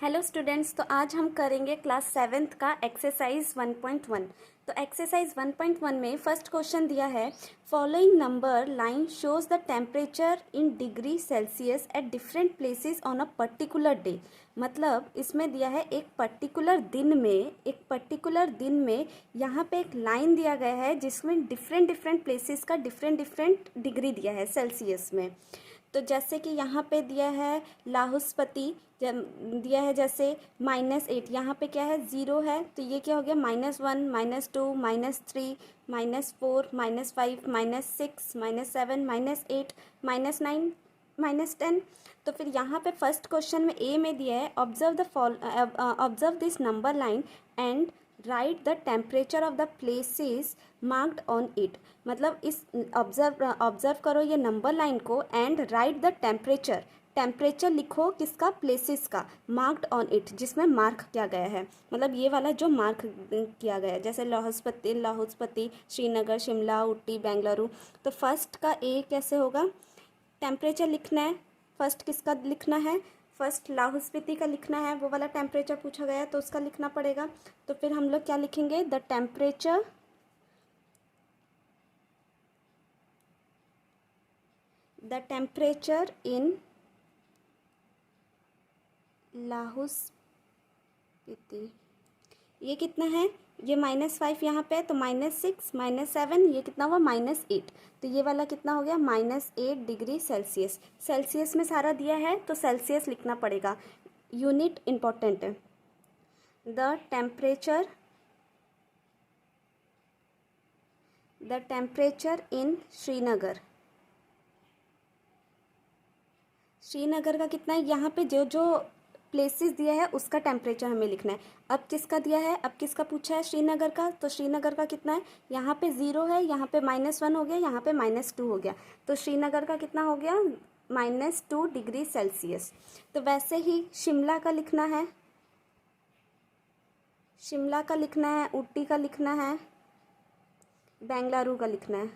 Hello students, तो आज हम करेंगे क्लास सेवेंथ का एक्सरसाइज 1.1। तो एक्सरसाइज 1.1 में फर्स्ट क्वेश्चन दिया है, following number line shows the temperature in degree Celsius at different places on a particular day. मतलब इसमें दिया है एक पर्टिकुलर दिन में यहाँ पे एक लाइन दिया गया है जिसमें डिफरेंट प्लेसेस का डिफरेंट डिग्री दिया है सेल्सियस में। तो जैसे कि यहाँ पे दिया है लाहौस्पति दिया है जैसे -8, यहाँ पे क्या है 0 है, तो ये क्या हो गया -1 -2 -3 -4 -5 -6 -7 -8 -9 -10। तो फिर यहाँ पे फर्स्ट क्वेश्चन में ए में दिया है, observe this number line and right the temperature of the places marked on it. मतलब इस ऑब्जर्व करो ये नंबर लाइन को एंड राइट द टेम्परेचर लिखो किसका, प्लेसेस का, मार्क्ड ऑन इट जिसमें मार्क किया गया है। मतलब ये वाला जो मार्क किया गया है, जैसे लाहौस्पति श्रीनगर शिमला ऊटी बेंगलुरु। तो फर्स्ट का ए कैसे होगा, टेम्परेचर लिखना है, फर्स्ट किसका लिखना है, फर्स्ट लाहौस्पति का लिखना है, वो वाला टेम्परेचर पूछा गया है तो उसका लिखना पड़ेगा। तो फिर हम लोग क्या लिखेंगे, द टेम्परेचर इन लाहौस्पति। ये कितना है, ये -5 यहाँ पे है तो -6 -7, ये कितना हुआ -8। तो ये वाला कितना हो गया -8 डिग्री सेल्सियस। सेल्सियस में सारा दिया है तो सेल्सियस लिखना पड़ेगा, यूनिट इम्पोर्टेंट है। द टेम्परेचर इन श्रीनगर का कितना है, यहाँ पे जो जो प्लेसेस दिया है उसका टेम्परेचर हमें लिखना है। अब किसका दिया है, अब किसका पूछा है, श्रीनगर का। तो श्रीनगर का कितना है, यहाँ पे 0 है, यहाँ पे -1 हो गया, यहाँ पे -2 हो गया, तो श्रीनगर का कितना हो गया -2 डिग्री सेल्सियस। तो वैसे ही शिमला का लिखना है, ऊटी का लिखना है, बेंगलुरु का लिखना है।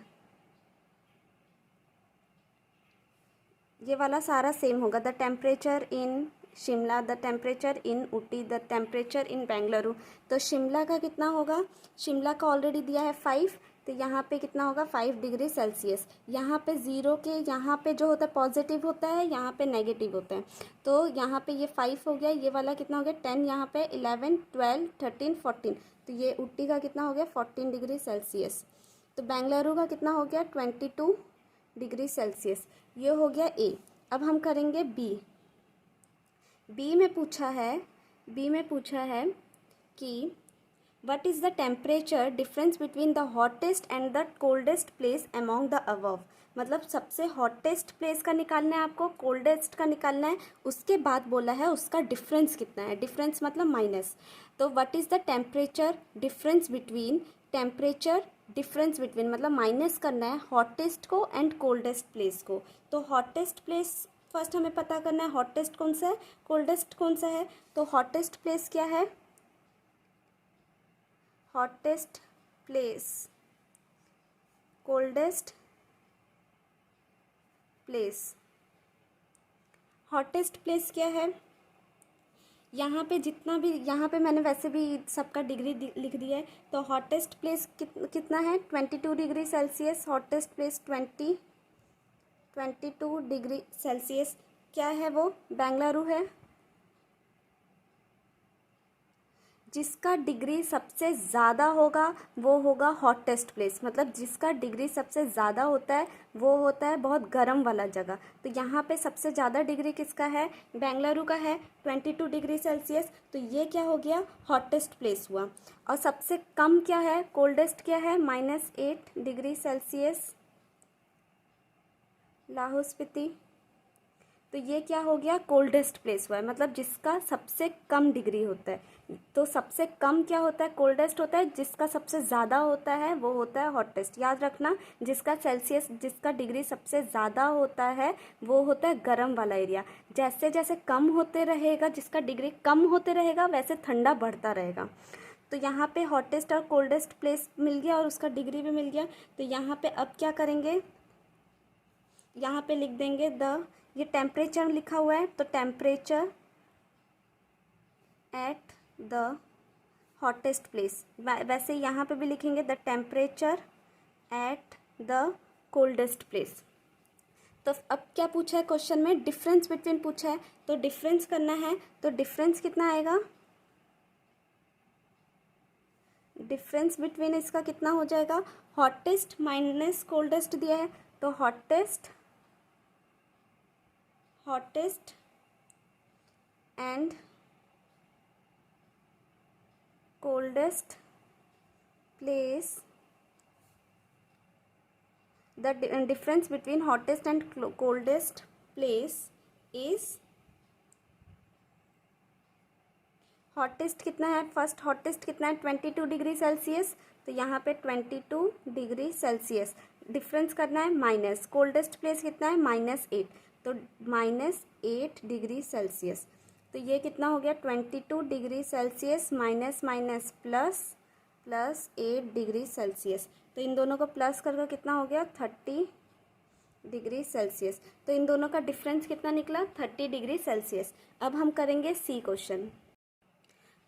ये वाला सारा सेम होगा, the temperature in Shimla, the temperature in Ooty, the temperature इन बेंगलुरु। तो शिमला का कितना होगा, शिमला का ऑलरेडी दिया है 5, तो यहाँ पे कितना होगा 5 डिग्री सेल्सियस। यहाँ पे 0 के यहाँ पे जो होता है पॉजिटिव होता है, यहाँ पे नेगेटिव होता है। तो यहाँ पे ये 5 हो गया, ये वाला कितना हो गया 10, यहाँ पे 11 12 13 14। तो ये ऊटी का कितना हो गया 14 डिग्री सेल्सियस। तो बेंगलुरु का कितना हो गया 22 डिग्री सेल्सियस। ये हो गया ए। अब हम करेंगे बी में पूछा है कि what is the temperature difference between the hottest and the coldest place among the above. मतलब सबसे हॉटेस्ट प्लेस का निकालना है आपको, कोल्डेस्ट का निकालना है, उसके बाद बोला है उसका डिफरेंस कितना है, डिफरेंस मतलब माइनस। तो what is the temperature difference between मतलब माइनस करना है हॉटेस्ट को एंड कोल्डेस्ट प्लेस को। तो हॉटेस्ट प्लेस फर्स्ट हमें पता करना है, हॉटेस्ट कौन सा है, कोल्डेस्ट कौन सा है। तो हॉटेस्ट प्लेस क्या है, hottest place, coldest place. Hottest place क्या है, यहाँ पे जितना भी, यहाँ पे मैंने वैसे भी सबका डिग्री लिख दिया है। तो हॉटेस्ट प्लेस कितना है 22 degree Celsius, hottest place 22 degree Celsius. क्या है वो, बेंगलुरु है। जिसका डिग्री सबसे ज़्यादा होगा वो होगा हॉटेस्ट प्लेस। मतलब जिसका डिग्री सबसे ज़्यादा होता है वो होता है बहुत गर्म वाला जगह। तो यहाँ पे सबसे ज़्यादा डिग्री किसका है, बेंगलुरु का है 22 डिग्री सेल्सियस। तो ये क्या हो गया हॉटेस्ट प्लेस हुआ। और सबसे कम क्या है, कोल्डेस्ट क्या है, -8 डिग्री सेल्सियस लाहौस्पति। तो ये क्या हो गया कोल्डेस्ट प्लेस हुआ है, मतलब जिसका सबसे कम डिग्री होता है। तो सबसे कम क्या होता है, कोल्डेस्ट होता है, जिसका सबसे ज़्यादा होता है वो होता है हॉटेस्ट। याद रखना, जिसका डिग्री सबसे ज़्यादा होता है वो होता है गर्म वाला एरिया। जैसे जैसे कम होते रहेगा, जिसका डिग्री कम होते रहेगा वैसे ठंडा बढ़ता रहेगा। तो यहाँ पे हॉटेस्ट और कोल्डेस्ट प्लेस मिल गया और उसका डिग्री भी मिल गया। तो यहाँ पे अब क्या करेंगे, यहाँ पे लिख देंगे ये टेम्परेचर लिखा हुआ है, तो temperature at the hottest place. वैसे यहाँ पे भी लिखेंगे the temperature at the coldest place. तो अब क्या पूछा है क्वेश्चन में, डिफरेंस बिटवीन पूछा है, तो डिफरेंस करना है। तो डिफरेंस कितना आएगा, डिफरेंस बिटवीन इसका कितना हो जाएगा, हॉटेस्ट माइनस कोल्डेस्ट दिया है, तो hottest and coldest place, the difference between hottest and coldest place is, hottest कितना है, फर्स्ट हॉटेस्ट कितना है 22 डिग्री सेल्सियस, तो यहाँ पे 22 डिग्री सेल्सियस। डिफरेंस करना है माइनस, कोल्डेस्ट प्लेस कितना है -8, तो -8 डिग्री सेल्सियस। तो ये कितना हो गया 22 degree Celsius minus minus plus 8 degree Celsius. तो इन दोनों को प्लस करके कितना हो गया 30 डिग्री सेल्सियस। तो इन दोनों का डिफरेंस कितना निकला 30 डिग्री सेल्सियस। अब हम करेंगे सी क्वेश्चन।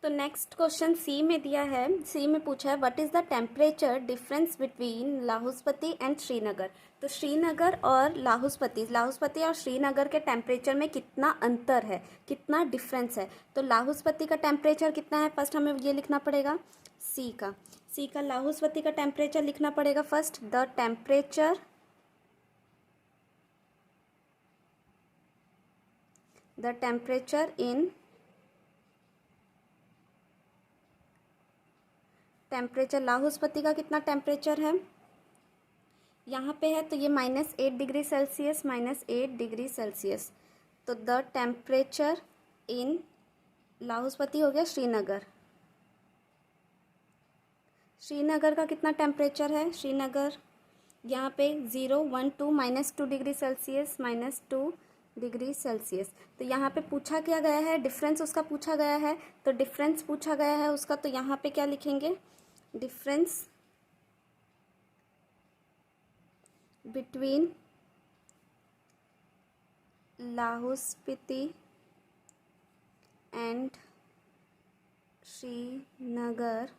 तो नेक्स्ट क्वेश्चन सी में दिया है, सी में पूछा है what is the temperature difference between Lahaul Spiti and Srinagar. तो श्रीनगर और लाहौस्पीति और श्रीनगर के टेम्परेचर में कितना अंतर है, कितना डिफरेंस है। तो लाहौस्पीति का टेम्परेचर कितना है, फर्स्ट हमें ये लिखना पड़ेगा सी का लाहौस्पीति का टेम्परेचर लिखना पड़ेगा first, the temperature in temperature, Lahaul Spiti का कितना टेम्परेचर है, यहाँ पे है तो ये -8 डिग्री सेल्सियस, -8 डिग्री सेल्सियस। तो द टेम्परेचर इन लाहौस्पीति हो गया श्रीनगर, श्रीनगर का कितना टेम्परेचर है, श्रीनगर यहाँ पे 0 1 2 -2 डिग्री सेल्सियस, -2 डिग्री सेल्सियस। तो यहाँ पे पूछा क्या गया है, डिफरेंस उसका पूछा गया है, तो डिफरेंस पूछा गया है उसका, तो यहाँ पे क्या लिखेंगे, difference between Lahaul Spiti and Srinagar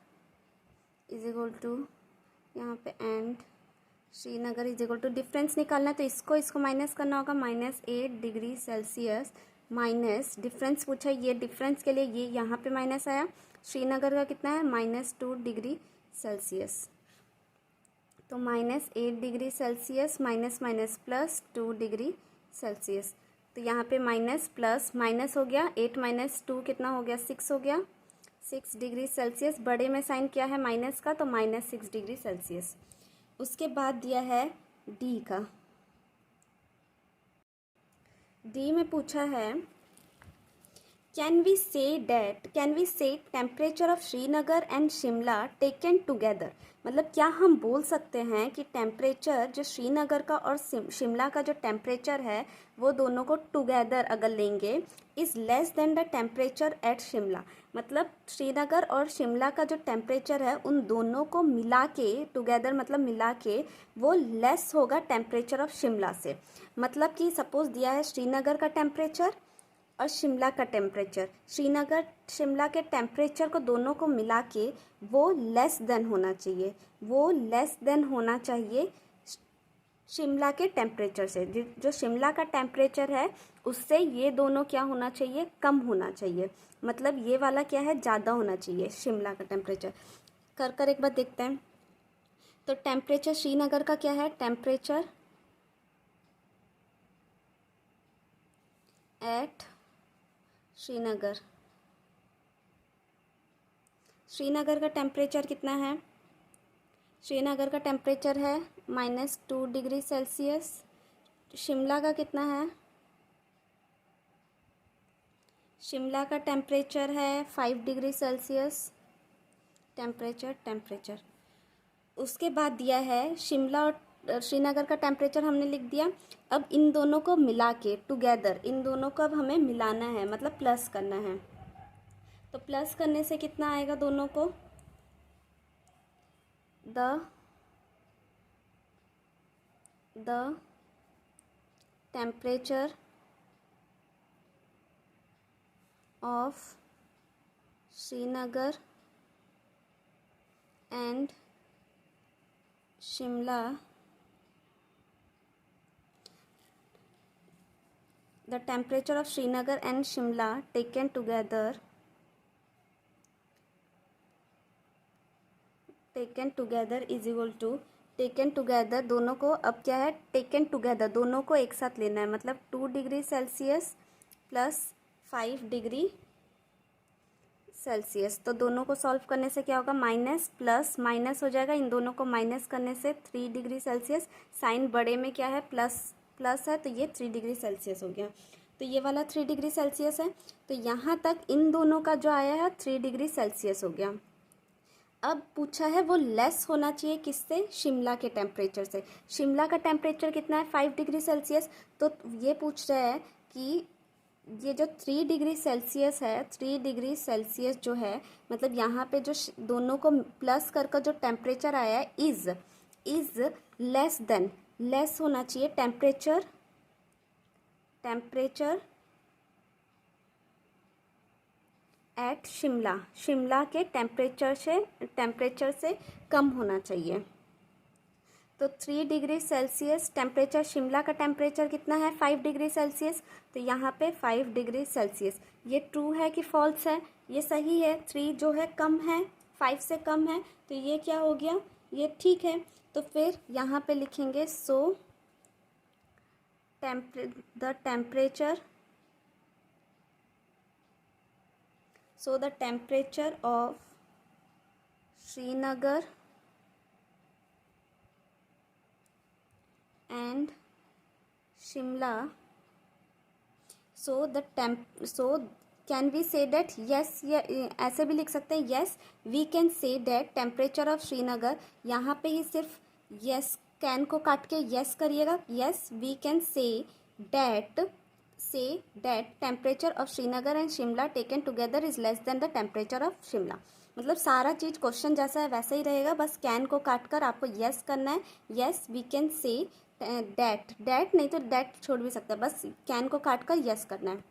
is equal to, यहाँ पे and Srinagar is equal to, difference निकालना है तो इसको माइनस करना होगा, -8 डिग्री सेल्सियस माइनस, डिफरेंस पूछा ये डिफरेंस के लिए ये यहाँ पे माइनस आया, श्रीनगर का कितना है -2 डिग्री सेल्सियस। तो -8 degree Celsius minus minus plus 2 degree Celsius. तो यहाँ पे माइनस प्लस माइनस हो गया, 8 - 2 कितना हो गया 6 हो गया, 6 डिग्री सेल्सियस। बड़े में साइन किया है माइनस का, तो -6 डिग्री सेल्सियस। उसके बाद दिया है डी का, डी में पूछा है कैन वी से temperature of Srinagar and Shimla taken together. मतलब क्या हम बोल सकते हैं कि टेम्परेचर जो श्रीनगर का और शिमला का जो टेम्परेचर है वो दोनों को टुगेदर अगर लेंगे is less than the temperature at Shimla. मतलब श्रीनगर और शिमला का जो टेम्परेचर है उन दोनों को मिला के, टुगेदर मतलब मिला के, वो लेस होगा टेम्परेचर ऑफ शिमला से। मतलब कि सपोज दिया है श्रीनगर का टेम्परेचर और शिमला का टेम्परेचर, श्रीनगर शिमला के टेम्परेचर को दोनों को मिला के वो लेस देन होना चाहिए, वो लेस देन होना चाहिए शिमला के टेम्परेचर से। जो शिमला का टेम्परेचर है उससे ये दोनों क्या होना चाहिए, कम होना चाहिए। मतलब ये वाला क्या है, ज़्यादा होना चाहिए शिमला का टेम्परेचर। कर एक बार देखते हैं। तो टेम्परेचर श्रीनगर का क्या है, टेम्परेचर एट श्रीनगर, श्रीनगर का टेम्परेचर कितना है, श्रीनगर का टेम्परेचर है -2 डिग्री सेल्सियस। शिमला का कितना है, शिमला का टेम्परेचर है 5 डिग्री सेल्सियस। टेम्परेचर उसके बाद दिया है शिमला और श्रीनगर का टेम्परेचर हमने लिख दिया। अब इन दोनों को मिला के टुगेदर, इन दोनों को अब हमें मिलाना है, मतलब प्लस करना है। तो प्लस करने से कितना आएगा दोनों को, the temperature of Srinagar and Shimla, the temperature of Srinagar and Shimla taken together is equal to taken together, दोनों को अब क्या है, टेकन टुगेदर दोनों को एक साथ लेना है, मतलब 2 degree Celsius plus 5 degree Celsius. तो दोनों को सॉल्व करने से क्या होगा, माइनस प्लस माइनस हो जाएगा, इन दोनों को माइनस करने से 3 डिग्री सेल्सियस, साइन बड़े में क्या है प्लस प्लस है, तो ये 3 डिग्री सेल्सियस हो गया। तो ये वाला 3 डिग्री सेल्सियस है, तो यहाँ तक इन दोनों का जो आया है 3 डिग्री सेल्सियस हो गया। अब पूछा है वो लेस होना चाहिए किससे, शिमला के टेम्परेचर से। शिमला का टेम्परेचर कितना है, 5 डिग्री सेल्सियस। तो ये पूछ रहा है कि ये जो 3 डिग्री सेल्सियस है, 3 डिग्री सेल्सियस जो है, मतलब यहाँ पे जो दोनों को प्लस कर जो टेम्परेचर आया है इज़ लेस देन, लेस होना चाहिए टेम्परेचर एट शिमला, शिमला के टेम्परेचर से कम होना चाहिए। तो 3 डिग्री सेल्सियस टेम्परेचर, शिमला का टेम्परेचर कितना है 5 डिग्री सेल्सियस, तो यहाँ पे 5 डिग्री सेल्सियस। ये ट्रू है कि फॉल्स है, ये सही है, 3 जो है कम है, 5 से कम है, तो ये क्या हो गया, ये ठीक है। तो फिर यहाँ पे लिखेंगे सो the temperature of Srinagar and Shimla, so can we say that, yes, ऐसे भी लिख सकते हैं, yes we can say that temperature of Srinagar, यहाँ पे ही सिर्फ yes कैन को काट के yes करिएगा, yes we can say that temperature of Srinagar and Shimla taken together is less than the temperature of Shimla। मतलब सारा चीज़ क्वेश्चन जैसा है वैसा ही रहेगा, बस कैन को काट कर आपको yes करना है, yes we can say that नहीं तो that छोड़ भी सकते हैं, बस कैन को काट कर yes करना है।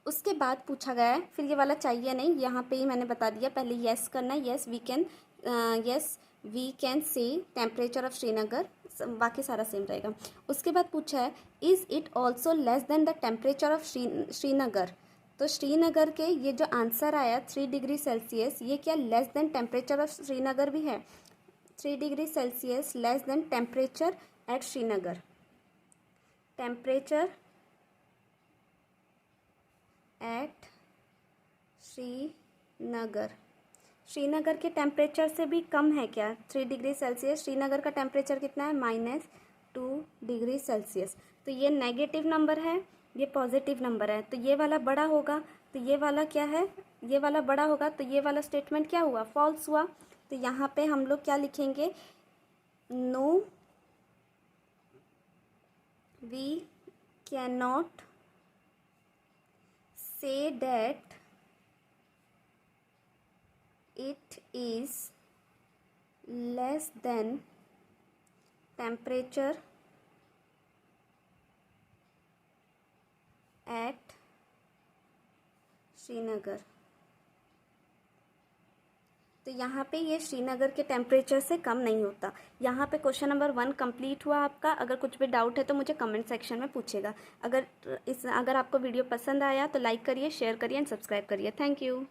उसके बाद पूछा गया है, फिर ये वाला चाहिए नहीं, यहाँ पे ही मैंने बता दिया, पहले yes करना है, yes we can say temperature of Srinagar, बाकी सारा सेम रहेगा। उसके बाद पूछा है is it also less than the temperature of Srinagar, तो श्रीनगर के ये जो आंसर आया 3 डिग्री सेल्सियस, ये क्या less than temperature of Srinagar भी है, 3 degree Celsius less than temperature at Srinagar, temperature at Srinagar, Srinagar के टेम्परेचर से भी कम है क्या 3 डिग्री सेल्सियस, श्रीनगर का टेम्परेचर कितना है -2 डिग्री सेल्सियस। तो ये नेगेटिव नंबर है, ये पॉजिटिव नंबर है, तो ये वाला बड़ा होगा, तो ये वाला क्या है, ये वाला बड़ा होगा, तो ये वाला स्टेटमेंट क्या हुआ, फॉल्स हुआ। तो यहाँ पे हम लोग क्या लिखेंगे, no we can not say that it is less than temperature at Srinagar. तो यहाँ पे ये श्रीनगर के टेम्परेचर से कम नहीं होता। यहाँ पे क्वेश्चन नंबर 1 कंप्लीट हुआ आपका। अगर कुछ भी डाउट है तो मुझे कमेंट सेक्शन में पूछेगा। अगर आपको वीडियो पसंद आया तो लाइक करिए, शेयर करिए एंड सब्सक्राइब करिए। Thank you.